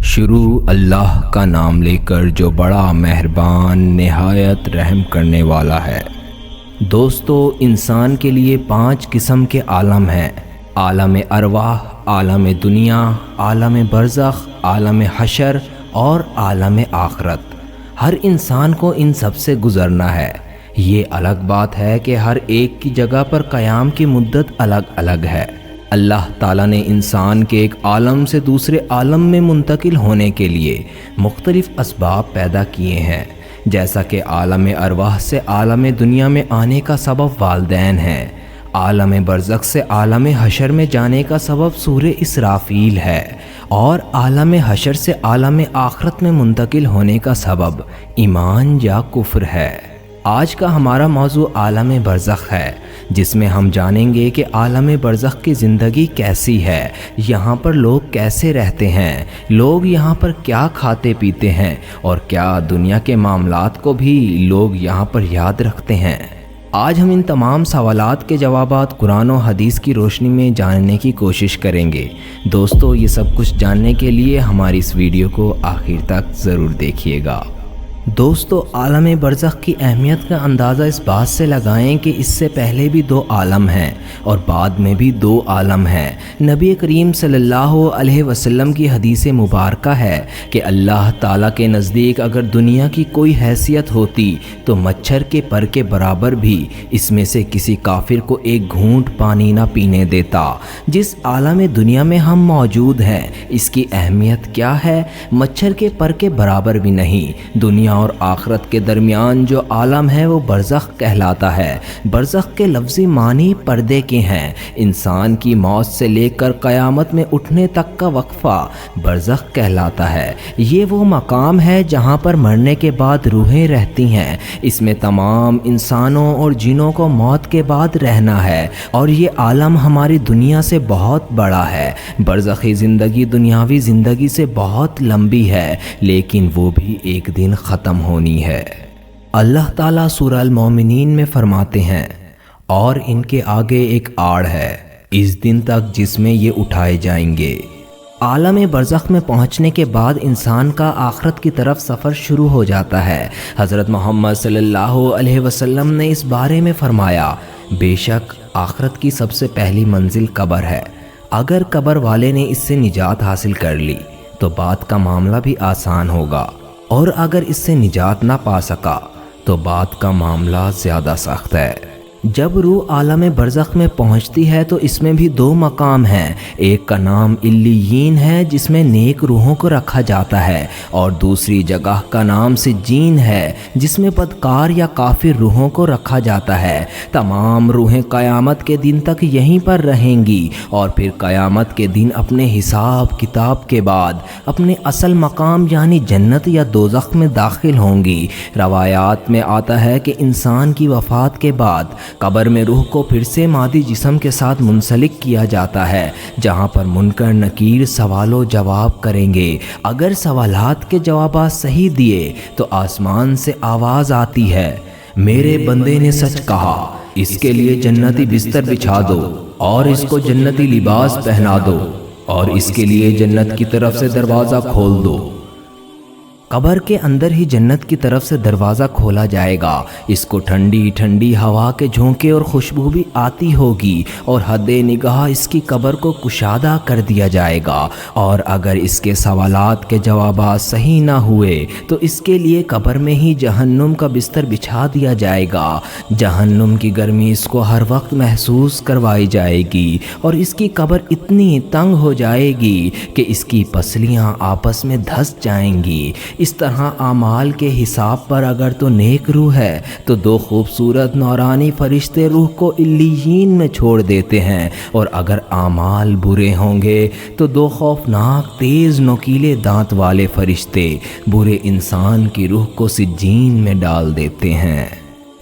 شروع اللہ کا نام لے کر جو بڑا مہربان نہایت رحم کرنے والا ہے۔ دوستو، انسان کے لیے 5 قسم کے عالم ہیں: عالم ارواح، عالم دنیا، عالم برزخ، عالم حشر اور عالم آخرت۔ ہر انسان کو ان سب سے گزرنا ہے۔ یہ الگ بات ہے کہ ہر ایک کی جگہ پر قیام کی مدت الگ الگ ہے۔ اللہ تعالیٰ نے انسان کے ایک عالم سے دوسرے عالم میں منتقل ہونے کے لیے مختلف اسباب پیدا کیے ہیں، جیسا کہ عالم ارواح سے عالم دنیا میں آنے کا سبب والدین ہیں، عالم برزخ سے عالم حشر میں جانے کا سبب سورہ اسرافیل ہے، اور عالم حشر سے عالم آخرت میں منتقل ہونے کا سبب ایمان یا کفر ہے۔ آج کا ہمارا موضوع عالم برزخ ہے، جس میں ہم جانیں گے کہ عالم برزخ کی زندگی کیسی ہے، یہاں پر لوگ کیسے رہتے ہیں، لوگ یہاں پر کیا کھاتے پیتے ہیں، اور کیا دنیا کے معاملات کو بھی لوگ یہاں پر یاد رکھتے ہیں۔ آج ہم ان تمام سوالات کے جوابات قرآن و حدیث کی روشنی میں جاننے کی کوشش کریں گے۔ دوستو، یہ سب کچھ جاننے کے لیے ہماری اس ویڈیو کو آخر تک ضرور دیکھیے گا۔ دوستو، عالم برزخ کی اہمیت کا اندازہ اس بات سے لگائیں کہ اس سے پہلے بھی 2 عالم ہیں اور بعد میں بھی 2 عالم ہیں۔ نبی کریم صلی اللہ علیہ وسلم کی حدیث مبارکہ ہے کہ اللہ تعالیٰ کے نزدیک اگر دنیا کی کوئی حیثیت ہوتی تو مچھر کے پر کے برابر بھی اس میں سے کسی کافر کو ایک گھونٹ پانی نہ پینے دیتا۔ جس عالم دنیا میں ہم موجود ہیں، اس کی اہمیت کیا ہے؟ مچھر کے پر کے برابر بھی نہیں۔ دنیا اور آخرت کے درمیان جو عالم ہے وہ برزخ کہلاتا ہے۔ برزخ کے لفظی معنی پردے کے ہیں۔ انسان کی موت سے لے کر قیامت میں اٹھنے تک کا وقفہ برزخ کہلاتا ہے۔ یہ وہ مقام ہے جہاں پر مرنے کے بعد روحیں رہتی ہیں۔ اس میں تمام انسانوں اور جنوں کو موت کے بعد رہنا ہے، اور یہ عالم ہماری دنیا سے بہت بڑا ہے۔ برزخی زندگی دنیاوی زندگی سے بہت لمبی ہے، لیکن وہ بھی ایک دن ختم ہونی ہے۔ اللہ تعالیٰ سورہ المومنین میں فرماتے ہیں، اور ان کے آگے ایک آڑ ہے اس دن تک جس میں یہ اٹھائے جائیں گے۔ عالم برزخ میں پہنچنے کے بعد انسان کا آخرت کی طرف سفر شروع ہو جاتا ہے۔ حضرت محمد صلی اللہ علیہ وسلم نے اس بارے میں فرمایا، بے شک آخرت کی سب سے پہلی منزل قبر ہے۔ اگر قبر والے نے اس سے نجات حاصل کر لی تو بات کا معاملہ بھی آسان ہوگا، اور اگر اس سے نجات نہ پا سکا تو بات کا معاملہ زیادہ سخت ہے۔ جب روح عالم برزخ میں پہنچتی ہے تو اس میں بھی 2 مقام ہیں۔ ایک کا نام علیین ہے، جس میں نیک روحوں کو رکھا جاتا ہے، اور دوسری جگہ کا نام سجین ہے، جس میں بدکار یا کافر روحوں کو رکھا جاتا ہے۔ تمام روحیں قیامت کے دن تک یہیں پر رہیں گی، اور پھر قیامت کے دن اپنے حساب کتاب کے بعد اپنے اصل مقام یعنی جنت یا دوزخ میں داخل ہوں گی۔ روایات میں آتا ہے کہ انسان کی وفات کے بعد قبر میں روح کو پھر سے مادی جسم کے ساتھ منسلک کیا جاتا ہے، جہاں پر منکر نکیر سوال و جواب کریں گے۔ اگر سوالات کے جوابات صحیح دیے تو آسمان سے آواز آتی ہے، میرے بندے نے سچ کہا، اس کے لیے جنتی بستر بچھا دو، اور اس کو جنتی لباس پہنا دو، اور اس کے لیے جنت کی طرف سے دروازہ کھول دو۔ قبر کے اندر ہی جنت کی طرف سے دروازہ کھولا جائے گا۔ اس کو ٹھنڈی ٹھنڈی ہوا کے جھونکے اور خوشبو بھی آتی ہوگی، اور حد نگاہ اس کی قبر کو کشادہ کر دیا جائے گا، اور اگر اس کے سوالات کے جوابات صحیح نہ ہوئے تو اس کے لیے قبر میں ہی جہنم کا بستر بچھا دیا جائے گا۔ جہنم کی گرمی اس کو ہر وقت محسوس کروائی جائے گی، اور اس کی قبر اتنی تنگ ہو جائے گی کہ اس کی پسلیاں آپس میں دھس جائیں گی۔ اس طرح اعمال کے حساب پر اگر تو نیک روح ہے تو 2 خوبصورت نورانی فرشتے روح کو علیین میں چھوڑ دیتے ہیں، اور اگر اعمال برے ہوں گے تو 2 خوفناک تیز نوکیلے دانت والے فرشتے برے انسان کی روح کو سجین میں ڈال دیتے ہیں۔